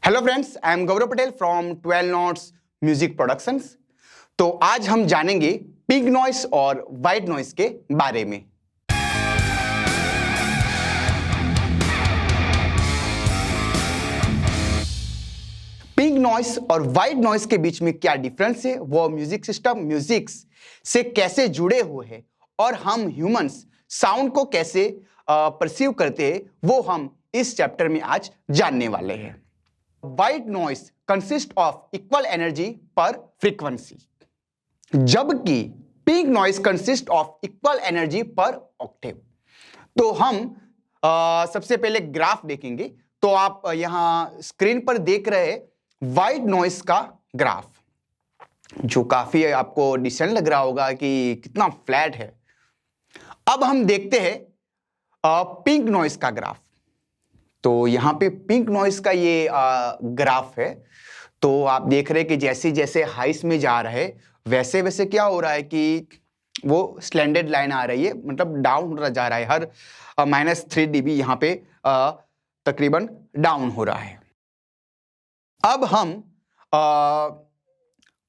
Hello friends, I am Gaurav Patel from 12 notes music productions. तो आज हम जानेंगे पिंक नॉइस और वाइट नॉइस के बारे में। पिंक नॉइस और वाइट नॉइस के बीच में क्या डिफरेंस है, वो म्यूजिक सिस्टम म्यूजिक्स से कैसे जुड़े हुए हैं और हम ह्यूमंस साउंड को कैसे परसीव करते हैं, वो हम इस चैप्टर में आज जानने वाले हैं। White noise consist of equal energy पर फ्रीक्वेंसी, जबकि pink noise consist of equal energy पर ऑक्टेव। तो हम सबसे पहले ग्राफ देखेंगे। तो आप यहां स्क्रीन पर देख रहे हैं वाइट नॉइस का ग्राफ, जो काफी आपको डिसेंट लग रहा होगा कि कितना फ्लैट है। अब हम देखते हैं पिंक नॉइस का ग्राफ। तो यहां पे पिंक नॉइस का ये ग्राफ है। तो आप देख रहे हैं कि जैसे जैसे हाइस में जा रहा है वैसे वैसे क्या हो रहा है कि वो स्लैंडेड लाइन आ रही है, मतलब डाउन होता जा रहा है। हर -3 dB यहां पे तकरीबन डाउन हो रहा है। अब हम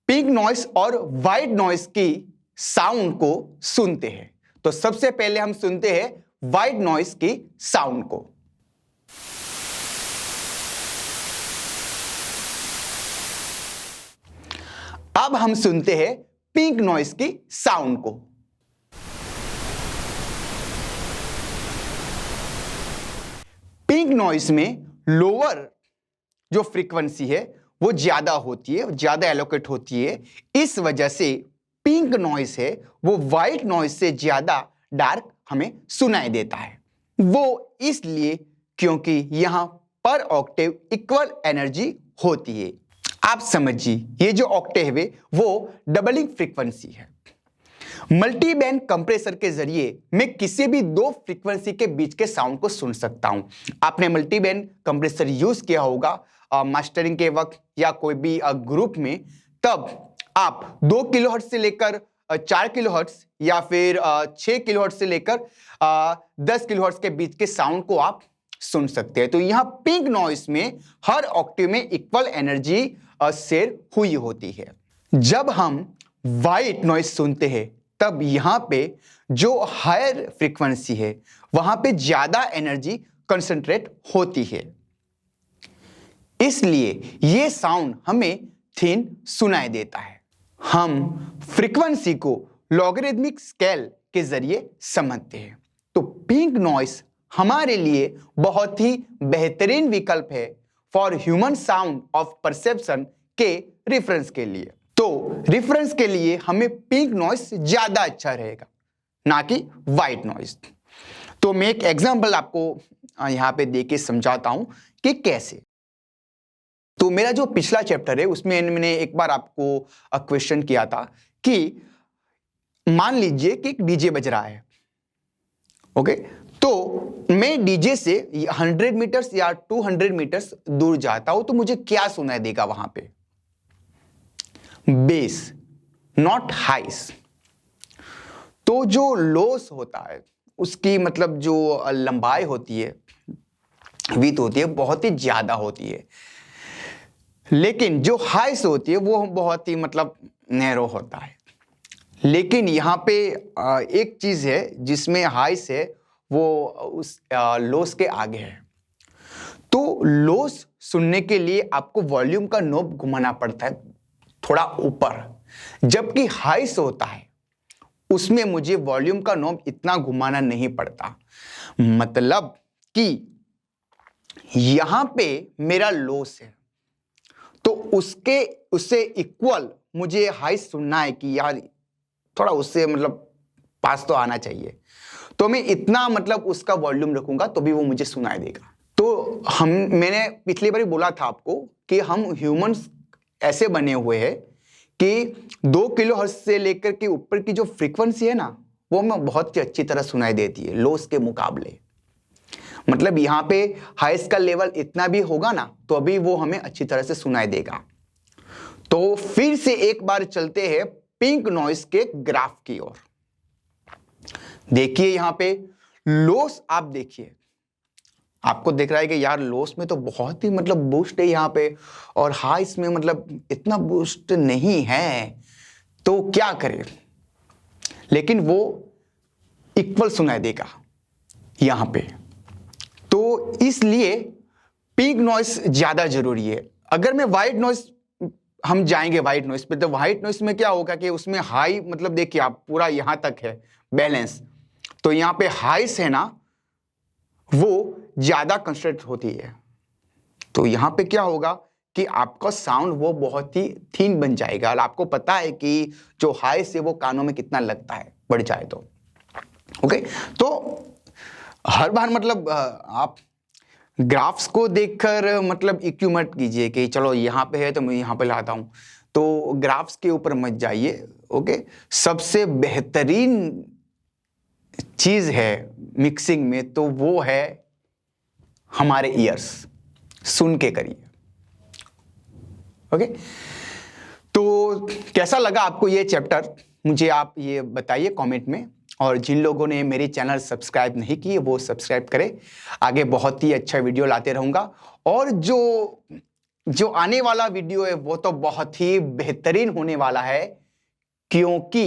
पिंक नॉइस और वाइट नॉइस की साउंड को सुनते हैं। तो सबसे पहले हम सुनते हैं वाइट नॉइस की साउंड को। अब हम सुनते हैं पिंक नॉइस की साउंड को। पिंक नॉइस में लोअर जो फ्रीक्वेंसी है वो ज्यादा होती है, ज्यादा एलोकेट होती है। इस वजह से पिंक नॉइस है वो वाइट नॉइस से ज्यादा डार्क हमें सुनाई देता है। वो इसलिए क्योंकि यहां पर ऑक्टेव इक्वल एनर्जी होती है। आप समझिए, ये जो ऑक्टेव है वो डबलिंग फ्रीक्वेंसी है। मल्टी बैंड कंप्रेसर के जरिए मैं किसी भी दो फ्रीक्वेंसी के बीच के साउंड को सुन सकता हूं। आपने मल्टी बैंड कंप्रेसर यूज किया होगा मास्टरिंग के वक्त या कोई भी ग्रुप में। तब आप 2 किलोहर्ट्ज से लेकर 4 किलोहर्ट्ज या फिर 6 किलोहर्ट्ज से लेकर 10 किलोहर्ट्ज के बीच के साउंड को आप सुन सकते हैं। तो यहां पिंक नॉइस में हर ऑक्टेव में इक्वल एनर्जी शेयर हुई होती है। जब हम वाइट नॉइस सुनते हैं तब यहां पे जो हायर फ्रीक्वेंसी है वहां पे ज्यादा एनर्जी कंसंट्रेट होती है, इसलिए ये साउंड हमें थिन सुनाई देता है। हम फ्रीक्वेंसी को लॉगरिथमिक स्केल के जरिए समझते हैं। तो पिंक नॉइस हमारे लिए बहुत ही बेहतरीन विकल्प है for human sound of perception के रेफरेंस के लिए। तो रेफरेंस के लिए हमें पिंक नॉइस ज्यादा अच्छा रहेगा, ना कि वाइट नॉइस। तो मैं एक एग्जांपल आपको यहां पे देके समझाता हूं कि कैसे। तो मेरा जो पिछला चैप्टर है उसमें मैंने एक बार आपको क्वेश्चन किया था कि मान लीजिए कि एक डीजे बज रहा है, ओके। तो मैं डीजे से 100 मीटर्स या 200 मीटर्स दूर जाता हूं तो मुझे क्या सुनाई देगा वहां पे? बेस, नॉट हाइस। तो जो लोस होता है उसकी मतलब जो लंबाई होती है, विड्थ होती है, बहुत ही ज्यादा होती है। लेकिन जो हाइस होती है वो बहुत ही मतलब नैरो होता है। लेकिन यहां पे एक चीज है जिसमें हाइस है वो उस लोस के आगे है। तो लोस सुनने के लिए आपको वॉल्यूम का नॉब घुमाना पड़ता है थोड़ा ऊपर, जबकि हाइस होता है उसमें मुझे वॉल्यूम का नॉब इतना घुमाना नहीं पड़ता। मतलब कि यहां पे मेरा लोस है तो उससे इक्वल मुझे हाइस सुनना है कि यार थोड़ा उससे मतलब पास तो आना चाहिए। तो मैं इतना मतलब उसका वॉल्यूम रखूंगा तो भी वो मुझे सुनाई देगा। तो मैंने पिछली बार बोला था आपको कि हम ह्यूमंस ऐसे बने हुए हैं कि 2 किलोहर्ट्ज से लेकर के ऊपर की जो फ्रीक्वेंसी है ना वो हमें बहुत ही अच्छी तरह सुनाई देती है लोस के मुकाबले। मतलब यहां पे हाइस का लेवल इतना भी होगा ना तो अभी वो हमें अच्छी तरह से सुनाई देगा। तो फिर से एक बार चलते हैं पिंक नॉइस के ग्राफ की ओर। देखिए यहां पे लोस आप देखिए आपको दिख रहा है कि यार लोस में तो बहुत ही मतलब बूस्ट है यहाँ पे, और हाइस में मतलब इतना बूस्ट नहीं है, तो क्या करें? लेकिन वो इक्वल सुनाई देगा यहाँ पे, तो इसलिए पिंक नॉइस ज्यादा जरूरी है। अगर मैं व्हाइट नॉइस, हम जाएंगे व्हाइट नॉइस पे, तो व्हाइट नॉइस में क्या होगा कि उसमें हाई मतलब देखिए आप पूरा यहां तक है बैलेंस, तो यहां पे हाइस है ना वो ज्यादा कंस्ट्रक्ट होती है, तो यहां पे क्या होगा कि आपका साउंड वो बहुत ही थीन बन जाएगा, और आपको पता है कि जो हाइस है वो कानों में कितना लगता है बढ़ जाए तो। ओके, तो हर बार मतलब आप ग्राफ्स को देखकर मतलब इक्यू मत कीजिए कि चलो यहाँ पे है तो मैं यहाँ पे लाता हूँ, तो ग्राफ्स के ऊपर मत जाइए। ओके, सबसे बेहतरीन चीज है मिक्सिंग में तो वो है हमारे ईयर्स, सुन के करिए। ओके, तो कैसा लगा आपको ये चैप्टर, मुझे आप ये बताइए कमेंट में, और जिन लोगों ने मेरे चैनल सब्सक्राइब नहीं किए वो सब्सक्राइब करें, आगे बहुत ही अच्छा वीडियो लाते रहूंगा। और जो आने वाला वीडियो है वो तो बहुत ही बेहतरीन होने वाला है, क्योंकि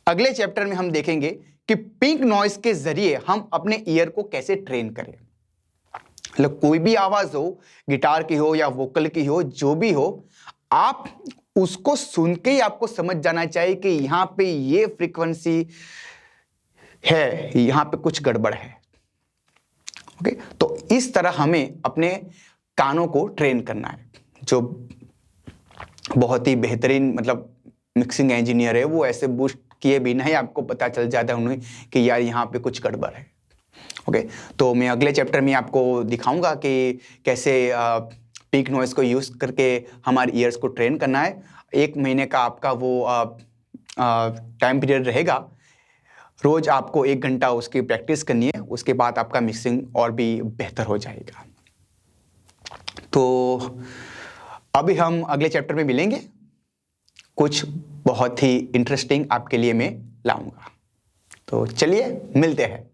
अगले चैप्टर में हम देखेंगे कि पिंक नॉइस के जरिए हम अपने ईयर को कैसे ट्रेन करें। मतलब कोई भी आवाज हो, गिटार की हो या वोकल की हो, जो भी हो, आप उसको सुन के ही आपको समझ जाना चाहिए कि यहां पे ये फ्रीक्वेंसी है, यहां पे कुछ गड़बड़ है। ओके, तो इस तरह हमें अपने कानों को ट्रेन करना है। जो बहुत ही बेहतरीन मतलब मिक्सिंग इंजीनियर है वो ऐसे बूस्ट किए बिना ही आपको पता चल जाता है उन्हें कि यार यहाँ पे कुछ गड़बड़ है। ओके, तो मैं अगले चैप्टर में आपको दिखाऊंगा कि कैसे पिंक नॉइस को यूज करके हमारे ईयर्स को ट्रेन करना है। 1 महीने का आपका वो टाइम पीरियड रहेगा, रोज आपको 1 घंटा उसकी प्रैक्टिस करनी है, उसके बाद आपका मिक्सिंग और भी बेहतर हो जाएगा। तो अभी हम अगले चैप्टर में मिलेंगे, कुछ बहुत ही इंटरेस्टिंग आपके लिए मैं लाऊंगा। तो चलिए मिलते हैं।